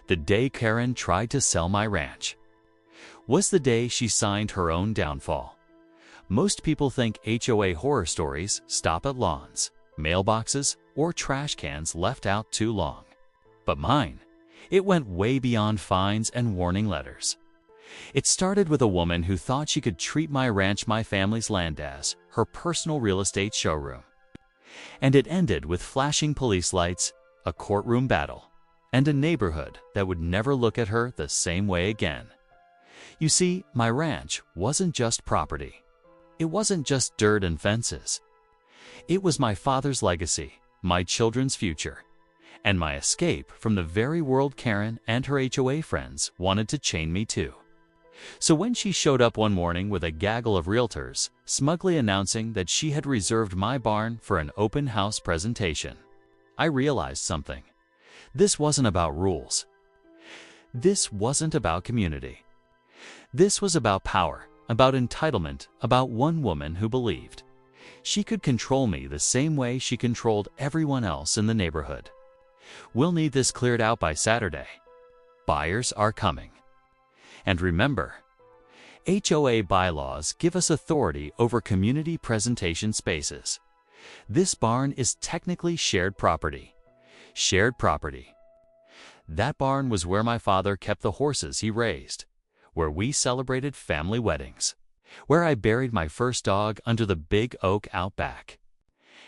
The day Karen tried to sell my ranch was the day she signed her own downfall. Most people think HOA horror stories stop at lawns, mailboxes, or trash cans left out too long. But mine, it went way beyond fines and warning letters. It started with a woman who thought she could treat my ranch, my family's land, as her personal real estate showroom. And it ended with flashing police lights, a courtroom battle, and a neighborhood that would never look at her the same way again. You see, my ranch wasn't just property. It wasn't just dirt and fences. It was my father's legacy, my children's future, and my escape from the very world Karen and her HOA friends wanted to chain me to. So when she showed up one morning with a gaggle of realtors, smugly announcing that she had reserved my barn for an open house presentation, I realized something. This wasn't about rules. This wasn't about community. This was about power, about entitlement, about one woman who believed she could control me the same way she controlled everyone else in the neighborhood. We'll need this cleared out by Saturday. Buyers are coming. And remember, HOA bylaws give us authority over community presentation spaces. This barn is technically shared property. Shared property. That barn was where my father kept the horses he raised, where we celebrated family weddings, where I buried my first dog under the big oak out back.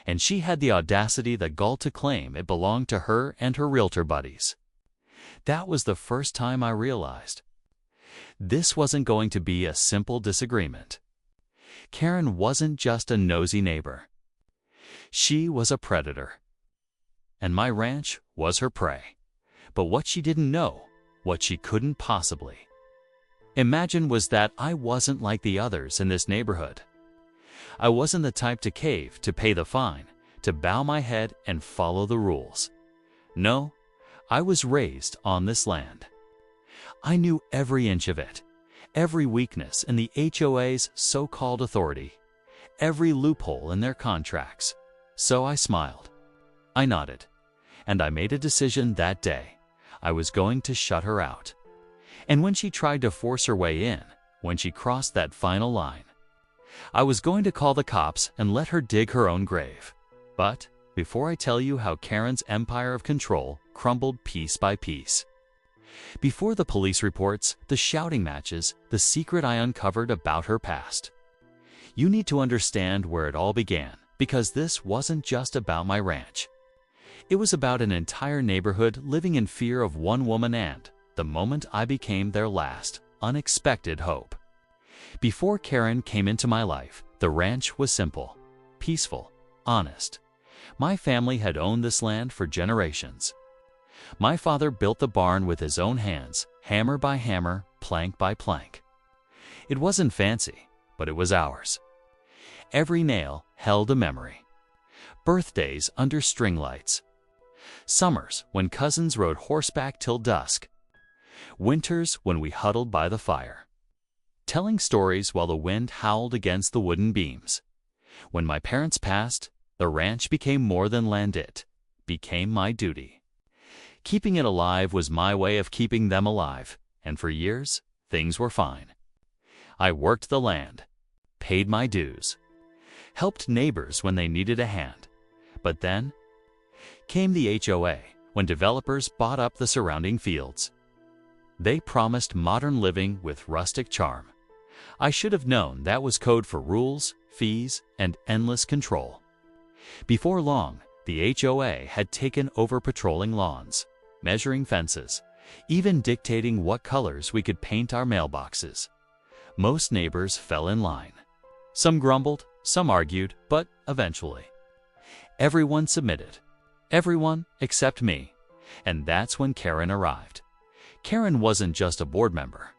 And she had the audacity, the gall to claim it belonged to her and her realtor buddies. That was the first time I realized this wasn't going to be a simple disagreement. Karen wasn't just a nosy neighbor. She was a predator. And my ranch was her prey. But what she didn't know, what she couldn't possibly imagine, was that I wasn't like the others in this neighborhood. I wasn't the type to cave, to pay the fine, to bow my head and follow the rules. No, I was raised on this land. I knew every inch of it, every weakness in the HOA's so-called authority, every loophole in their contracts. So I smiled. I nodded. And I made a decision that day. I was going to shut her out. And when she tried to force her way in, when she crossed that final line, I was going to call the cops and let her dig her own grave. But before I tell you how Karen's empire of control crumbled piece by piece, before the police reports, the shouting matches, the secret I uncovered about her past, you need to understand where it all began, because this wasn't just about my ranch. It was about an entire neighborhood living in fear of one woman and, the moment I became their last, unexpected hope. Before Karen came into my life, the ranch was simple, peaceful, honest. My family had owned this land for generations. My father built the barn with his own hands, hammer by hammer, plank by plank. It wasn't fancy, but it was ours. Every nail held a memory. Birthdays under string lights. Summers when cousins rode horseback till dusk. Winters when we huddled by the fire, telling stories while the wind howled against the wooden beams. When my parents passed, the ranch became more than land. It became my duty. Keeping it alive was my way of keeping them alive, and for years, things were fine. I worked the land, paid my dues, helped neighbors when they needed a hand. But then came the HOA, when developers bought up the surrounding fields. They promised modern living with rustic charm. I should have known that was code for rules, fees, and endless control. Before long, the HOA had taken over patrolling lawns, measuring fences, even dictating what colors we could paint our mailboxes. Most neighbors fell in line. Some grumbled, some argued, but eventually, everyone submitted. Everyone except me. And that's when Karen arrived. Karen wasn't just a board member.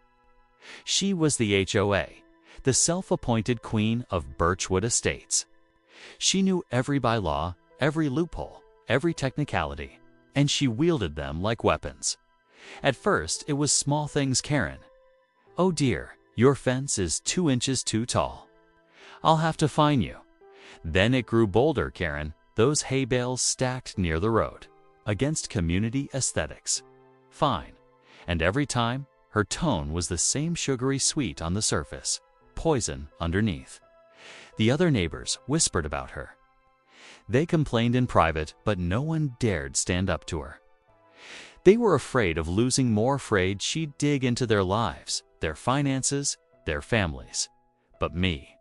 She was the HOA, the self-appointed queen of Birchwood Estates. She knew every bylaw, every loophole, every technicality, and she wielded them like weapons. At first, it was small things. Karen, "Oh dear, your fence is 2 inches too tall. I'll have to fine you." Then it grew bolder. "Karen, those hay bales stacked near the road, against community aesthetics. Fine, And every time, her tone was the same sugary sweet on the surface, poison underneath. The other neighbors whispered about her. They complained in private, but no one dared stand up to her. They were afraid of losing, more afraid she'd dig into their lives, their finances, their families. But me,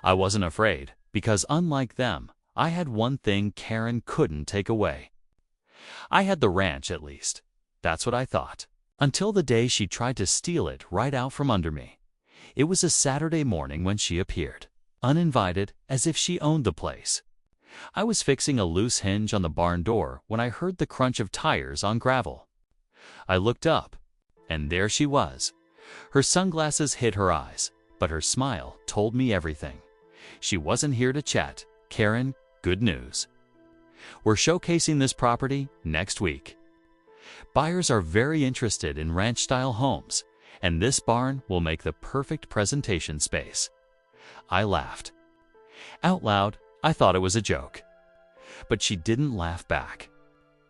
I wasn't afraid, because unlike them, I had one thing Karen couldn't take away. I had the ranch, at least. That's what I thought. Until the day she tried to steal it right out from under me. It was a Saturday morning when she appeared, uninvited, as if she owned the place. I was fixing a loose hinge on the barn door when I heard the crunch of tires on gravel. I looked up, and there she was. Her sunglasses hid her eyes, but her smile told me everything. She wasn't here to chat. Karen, good news. We're showcasing this property next week. Buyers are very interested in ranch-style homes, and this barn will make the perfect presentation space. I laughed. Out loud, I thought it was a joke. But she didn't laugh back.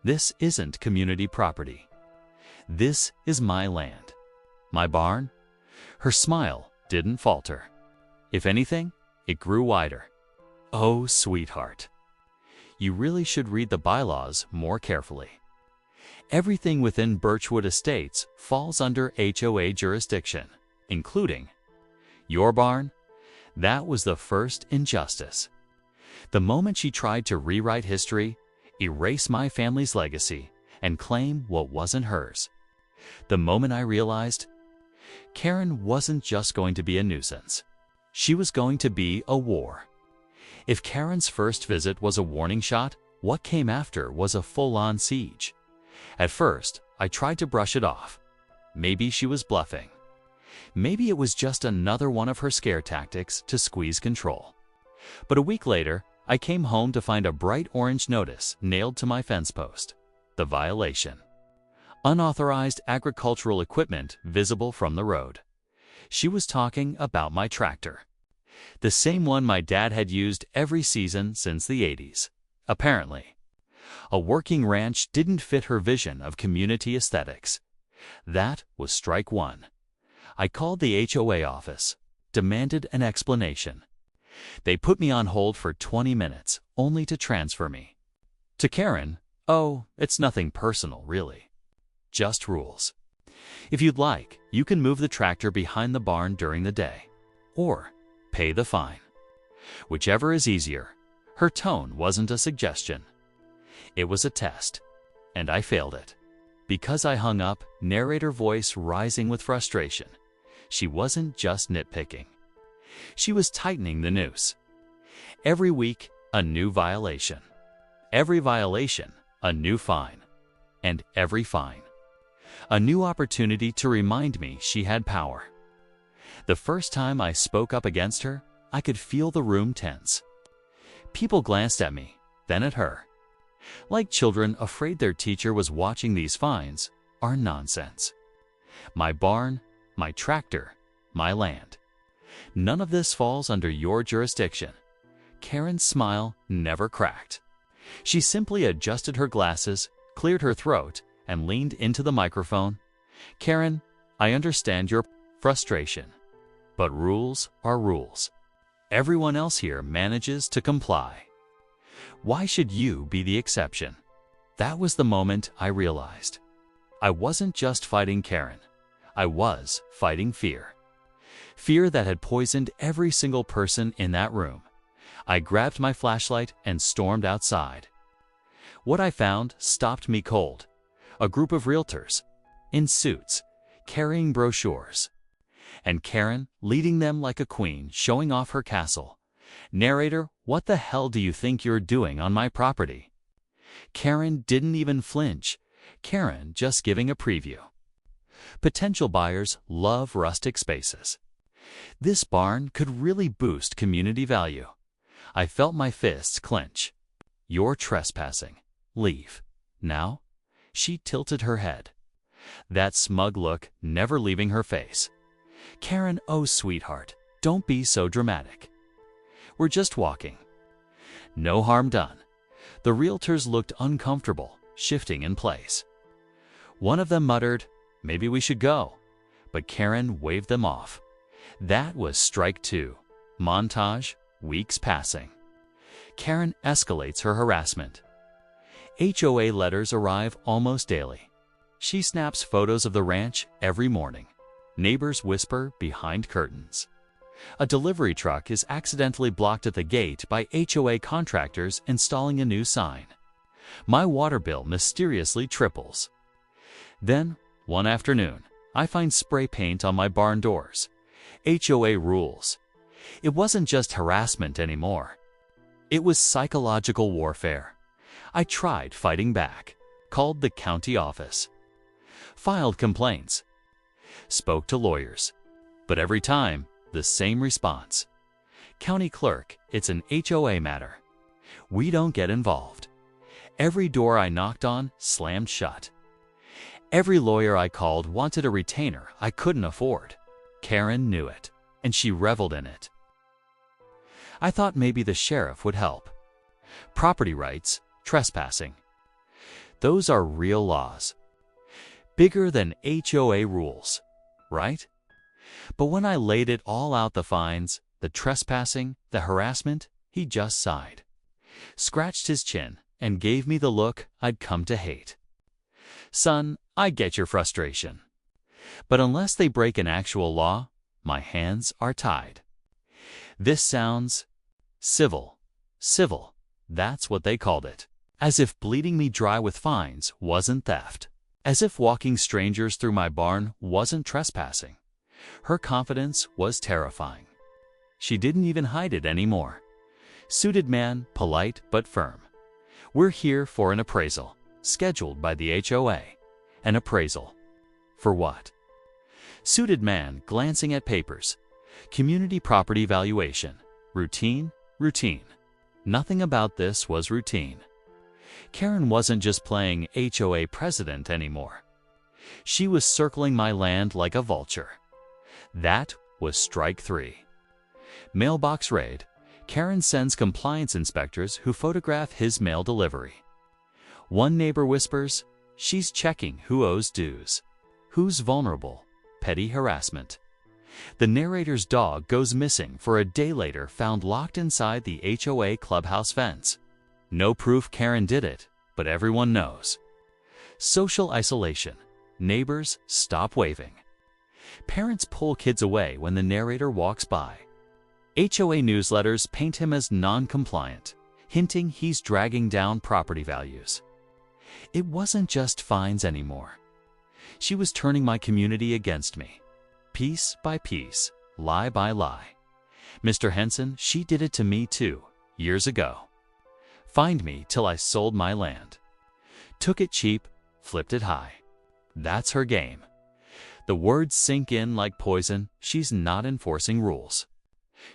This isn't community property. This is my land. My barn? Her smile didn't falter. If anything, it grew wider. Oh, sweetheart. You really should read the bylaws more carefully. Everything within Birchwood Estates falls under HOA jurisdiction, including your barn. That was the first injustice. The moment she tried to rewrite history, erase my family's legacy, and claim what wasn't hers. The moment I realized Karen wasn't just going to be a nuisance. She was going to be a war. If Karen's first visit was a warning shot, what came after was a full-on siege. At first, I tried to brush it off. Maybe she was bluffing. Maybe it was just another one of her scare tactics to squeeze control. But a week later, I came home to find a bright orange notice nailed to my fence post. The violation. Unauthorized agricultural equipment visible from the road. She was talking about my tractor. The same one my dad had used every season since the 80s. Apparently, a working ranch didn't fit her vision of community aesthetics. That was strike one. I called the HOA office, demanded an explanation. They put me on hold for 20 minutes, only to transfer me to Karen. Oh, it's nothing personal, really. Just rules. If you'd like, you can move the tractor behind the barn during the day, or pay the fine. Whichever is easier. Her tone wasn't a suggestion. It was a test, and I failed it. Because I hung up, narrator voice rising with frustration. She wasn't just nitpicking. She was tightening the noose. Every week, a new violation. Every violation, a new fine. And every fine, a new opportunity to remind me she had power. The first time I spoke up against her, I could feel the room tense. People glanced at me, then at her. Like children afraid their teacher was watching. These fines are nonsense. My barn, my tractor, my land. None of this falls under your jurisdiction. Karen's smile never cracked. She simply adjusted her glasses, cleared her throat, and leaned into the microphone. Karen, I understand your frustration, but rules are rules. Everyone else here manages to comply. Why should you be the exception? That was the moment I realized. I wasn't just fighting Karen. I was fighting fear. Fear that had poisoned every single person in that room. I grabbed my flashlight and stormed outside. What I found stopped me cold. A group of realtors, in suits, carrying brochures. And Karen leading them like a queen, showing off her castle. Narrator, what the hell do you think you're doing on my property? Karen didn't even flinch. Karen just giving a preview. Potential buyers love rustic spaces. This barn could really boost community value. I felt my fists clench. You're trespassing. Leave. Now? She tilted her head. That smug look never leaving her face. Karen, oh sweetheart, don't be so dramatic. We're just walking. No harm done. The realtors looked uncomfortable, shifting in place. One of them muttered, maybe we should go. But Karen waved them off. That was strike two. Montage, weeks passing. Karen escalates her harassment. HOA letters arrive almost daily. She snaps photos of the ranch every morning. Neighbors whisper behind curtains. A delivery truck is accidentally blocked at the gate by HOA contractors installing a new sign. My water bill mysteriously triples. Then, one afternoon, I find spray paint on my barn doors. HOA rules. It wasn't just harassment anymore. It was psychological warfare. I tried fighting back, called the county office, filed complaints, spoke to lawyers, but every time, the same response. County clerk, it's an HOA matter. We don't get involved. Every door I knocked on slammed shut. Every lawyer I called wanted a retainer I couldn't afford. Karen knew it, and she reveled in it. I thought maybe the sheriff would help. Property rights, trespassing. Those are real laws. Bigger than HOA rules, right? But when I laid it all out, the fines, the trespassing, the harassment, he just sighed, scratched his chin, and gave me the look I'd come to hate. Son, I get your frustration. But unless they break an actual law, my hands are tied. This sounds civil. Civil, that's what they called it. As if bleeding me dry with fines wasn't theft. As if walking strangers through my barn wasn't trespassing. Her confidence was terrifying. She didn't even hide it anymore. Suited man, polite but firm. We're here for an appraisal, scheduled by the HOA. An appraisal. For what? Suited man, glancing at papers. Community property valuation. Routine, routine. Nothing about this was routine. Karen wasn't just playing HOA president anymore. She was circling my land like a vulture. That was strike three. Mailbox raid. Karen sends compliance inspectors who photograph his mail delivery. One neighbor whispers, she's checking who owes dues. Who's vulnerable? Petty harassment. The narrator's dog goes missing for a day later, found locked inside the HOA clubhouse fence. No proof Karen did it, but everyone knows. Social isolation. Neighbors stop waving. Parents pull kids away when the narrator walks by. HOA newsletters paint him as non-compliant, hinting he's dragging down property values. It wasn't just fines anymore. She was turning my community against me. Piece by piece, lie by lie. Mr. Henson, she did it to me too, years ago. Fined me till I sold my land. Took it cheap, flipped it high. That's her game. The words sink in like poison. She's not enforcing rules.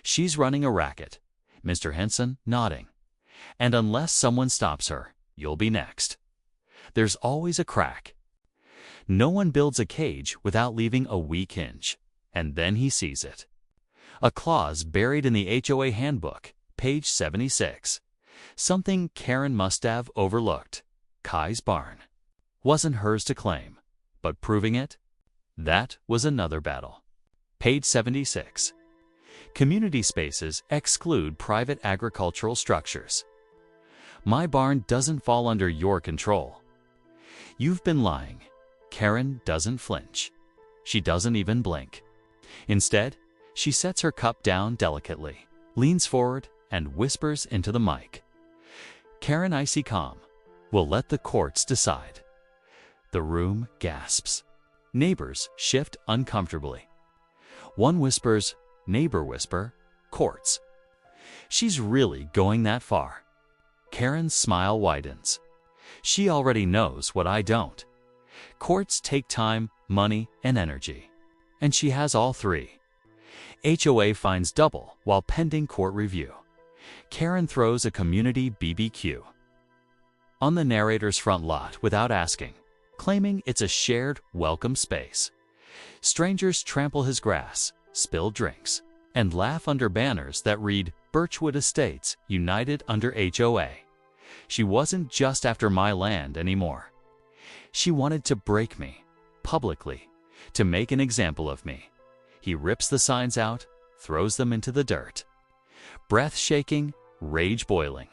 She's running a racket. Mr. Henson nodding. And unless someone stops her, you'll be next. There's always a crack. No one builds a cage without leaving a weak hinge. And then he sees it. A clause buried in the HOA handbook, page 76. Something Karen must have overlooked. Kai's barn. Wasn't hers to claim, but proving it? That was another battle. Page 76. Community spaces exclude private agricultural structures. My barn doesn't fall under your control. You've been lying. Karen doesn't flinch. She doesn't even blink. Instead, she sets her cup down delicately, leans forward, and whispers into the mic. Karen, icy calm. We'll let the courts decide. The room gasps. Neighbors shift uncomfortably. One whispers, neighbor whisper, courts. She's really going that far. Karen's smile widens. She already knows what I don't. Courts take time, money, and energy. And she has all three. HOA fines double while pending court review. Karen throws a community BBQ on the narrator's front lot without asking, claiming it's a shared, welcome space. Strangers trample his grass, spill drinks, and laugh under banners that read Birchwood Estates, United under HOA. She wasn't just after my land anymore. She wanted to break me, publicly, to make an example of me. He rips the signs out, throws them into the dirt. Breath shaking, rage boiling.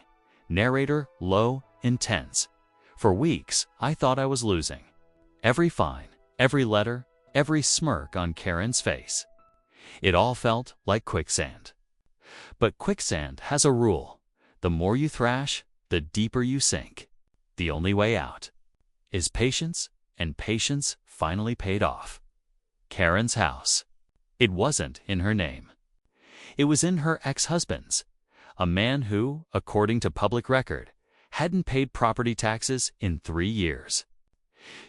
Narrator low, intense. For weeks, I thought I was losing. Every fine, every letter, every smirk on Karen's face. It all felt like quicksand. But quicksand has a rule. The more you thrash, the deeper you sink. The only way out is patience, and patience finally paid off. Karen's house. It wasn't in her name. It was in her ex-husband's, a man who, according to public record, hadn't paid property taxes in 3 years.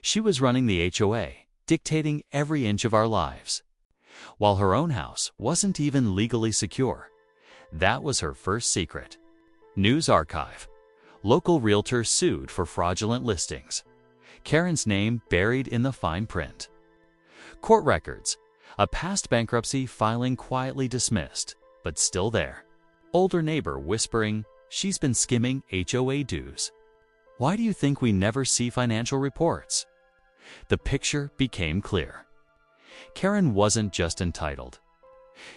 She was running the HOA, dictating every inch of our lives, while her own house wasn't even legally secure. That was her first secret. News archive. Local realtor sued for fraudulent listings. Karen's name buried in the fine print. Court records. A past bankruptcy filing quietly dismissed, but still there. Older neighbor whispering, she's been skimming HOA dues. Why do you think we never see financial reports? The picture became clear. Karen wasn't just entitled.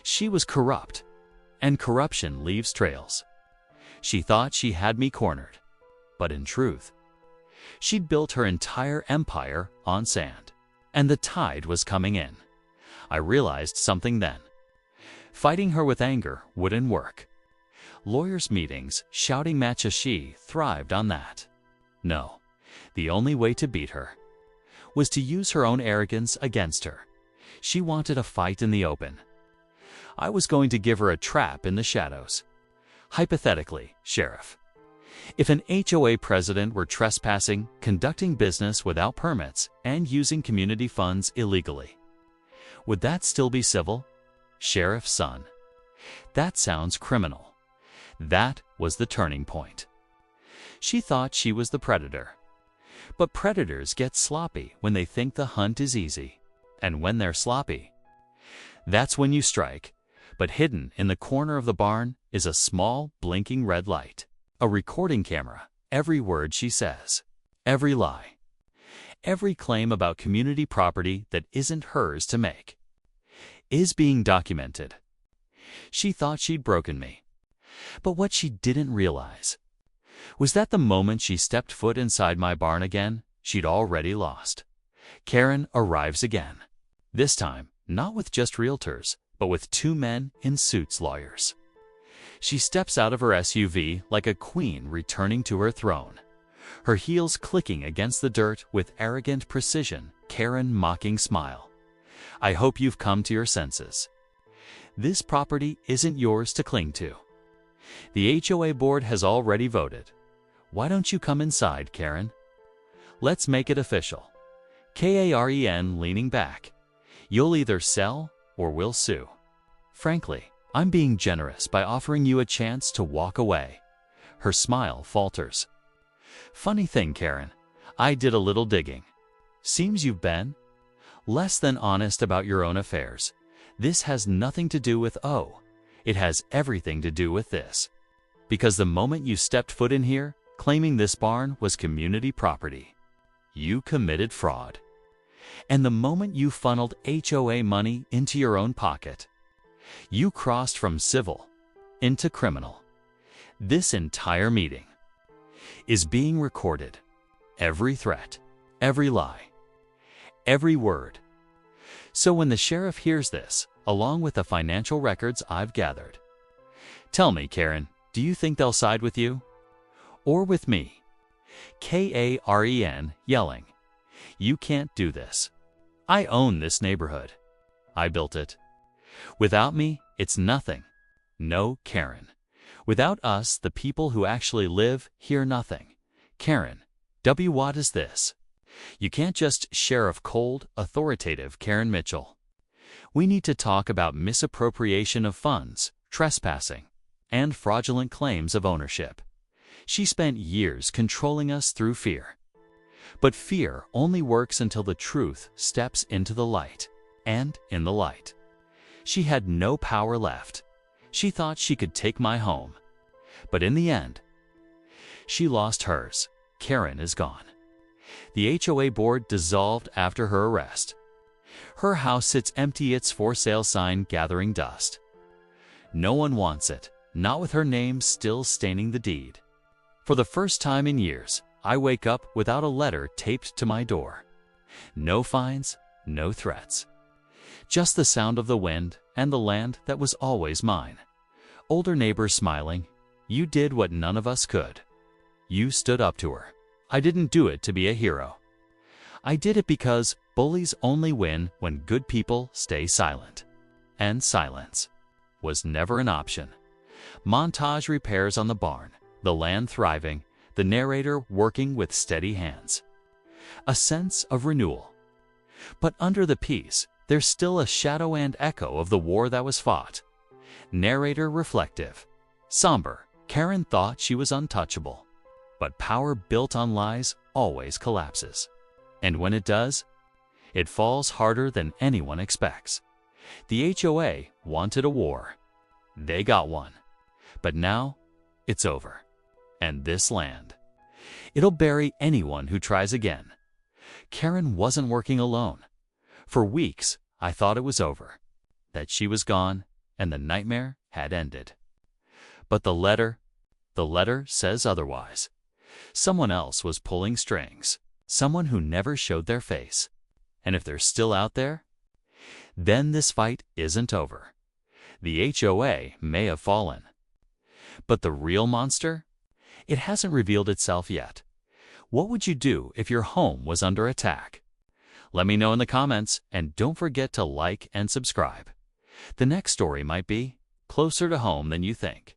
She was corrupt, and corruption leaves trails. She thought she had me cornered, but in truth, she'd built her entire empire on sand, and the tide was coming in. I realized something then. Fighting her with anger wouldn't work. Lawyers' meetings, shouting match as she thrived on that. No, the only way to beat her was to use her own arrogance against her. She wanted a fight in the open. I was going to give her a trap in the shadows. Hypothetically, Sheriff, if an HOA president were trespassing, conducting business without permits, and using community funds illegally, would that still be civil? Sheriff's son. That sounds criminal. That was the turning point. She thought she was the predator. But predators get sloppy when they think the hunt is easy. And when they're sloppy, that's when you strike. But hidden in the corner of the barn is a small, blinking red light. A recording camera. Every word she says. Every lie. Every claim about community property that isn't hers to make is being documented. She thought she'd broken me. But what she didn't realize was that the moment she stepped foot inside my barn again, she'd already lost. Karen arrives again. This time, not with just realtors, but with 2 men in suits, lawyers. She steps out of her SUV like a queen returning to her throne. Her heels clicking against the dirt with arrogant precision, Karen mocking smile. I hope you've come to your senses. This property isn't yours to cling to. The HOA board has already voted. Why don't you come inside, Karen? Let's make it official. Karen leaning back. You'll either sell or we'll sue. Frankly, I'm being generous by offering you a chance to walk away. Her smile falters. Funny thing, Karen, I did a little digging. Seems you've been less than honest about your own affairs. This has nothing to do with O. It has everything to do with this. Because the moment you stepped foot in here, claiming this barn was community property, you committed fraud. And the moment you funneled HOA money into your own pocket, you crossed from civil into criminal. This entire meeting is being recorded. Every threat, every lie, every word. So when the sheriff hears this, along with the financial records I've gathered, tell me, Karen, do you think they'll side with you? Or with me? Karen yelling, you can't do this. I own this neighborhood. I built it. Without me, it's nothing. No, Karen. Without us, the people who actually live hear nothing. Karen, what is this? You can't just sheriff cold, authoritative Karen Mitchell. We need to talk about misappropriation of funds, trespassing, and fraudulent claims of ownership. She spent years controlling us through fear. But fear only works until the truth steps into the light. And in the light, she had no power left. She thought she could take my home. But in the end, she lost hers. Karen is gone. The HOA board dissolved after her arrest. Her house sits empty, its for sale sign gathering dust. No one wants it, not with her name still staining the deed. For the first time in years, I wake up without a letter taped to my door. No fines, no threats. Just the sound of the wind and the land that was always mine. Older neighbors smiling. You did what none of us could. You stood up to her. I didn't do it to be a hero. I did it because bullies only win when good people stay silent. And silence was never an option. Montage repairs on the barn, the land thriving, the narrator working with steady hands. A sense of renewal. But under the peace, there's still a shadow and echo of the war that was fought. Narrator reflective. Somber, Karen thought she was untouchable. But power built on lies always collapses. And when it does, it falls harder than anyone expects. The HOA wanted a war. They got one. But now, it's over. And this land, it'll bury anyone who tries again. Karen wasn't working alone. For weeks, I thought it was over, that she was gone and the nightmare had ended. But the letter says otherwise. Someone else was pulling strings, someone who never showed their face. And if they're still out there, then this fight isn't over. The HOA may have fallen. But the real monster? It hasn't revealed itself yet. What would you do if your home was under attack? Let me know in the comments, and don't forget to like and subscribe. The next story might be closer to home than you think.